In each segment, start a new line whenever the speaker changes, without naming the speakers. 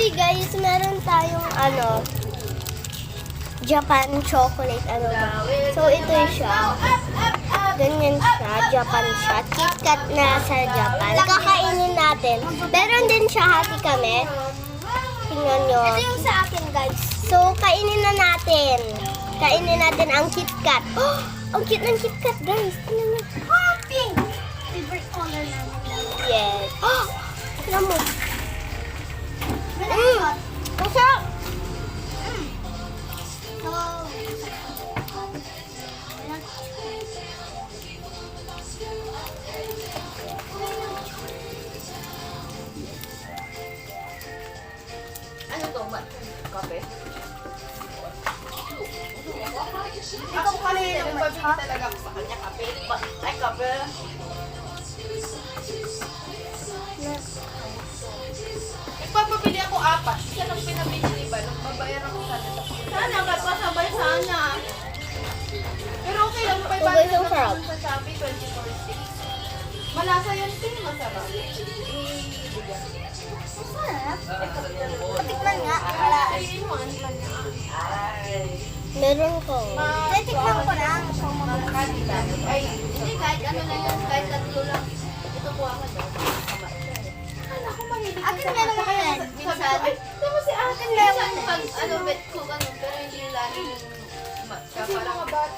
Actually guys, meron tayong Japan chocolate So ito siya. Ganyan siya, Japan siya. KitKat na sa Japan. Kakainin natin. Meron din siya, hati kami. Tingnan nyo. Ito yung sa akin guys. So kainin na natin. Kainin natin ang KitKat. Oh, ang cute ng KitKat guys. Tingnan nyo. Pink! Favorite color namin. Yes. Oh! Tignan mo. Masarap!
Ano to? Kape?
Ako kasi
Nagpabili talaga ako sa kanya kape. Ay, kape. Nagpapabili ako 4. Isa lang pinabili, diba? Nagbabayar ako sana. Sana, magpasabay sana. Pero okay lang, 500
ang sarap.
sa Shopee, 24.6. Malasa yan, pero masarap.
Masarap. Patikman nga.
Ay, mo, ano man nga.
Meron ko.
Tikman ko na. Ay, hindi, kahit ano na yan, kahit tatlo lang. Ito po ako daw. Akala ko mahilig ka
Akin meron
kaya
yan.
minsan, ay, tama si akin meron. Pag ano, bet ko, ganun, pero hindi lagi kasi mga bat.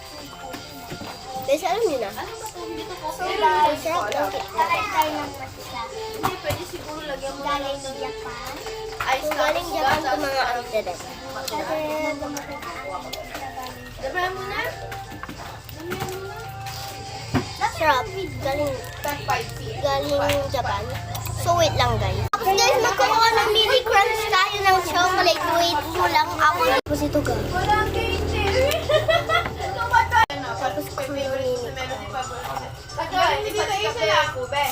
Guys, alam niyo na.
Ano ba ito? Hindi ito po.
Sarap ng KitKat.
tayo ng masisa.
Hindi, pwede siguro lagyan mo
Galing
ng
Japan.
ice
Kung
na
galing Japan ito mga antedek.
Kasi dumating
Damihan mo na.
Sarap. Galing
Tag 5
galing Japan. So wait lang guys. Tapos guys, magkukuha ng mini crunch tayo ng chocolate. Wait mo lang ako. Tapos ito guys.
Walang kitchen. Tapos favorite na meron si Pablo. Pag hindi na isa na ako, be.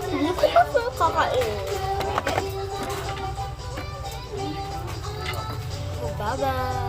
Hindi ko pa po kakain. Bye-bye.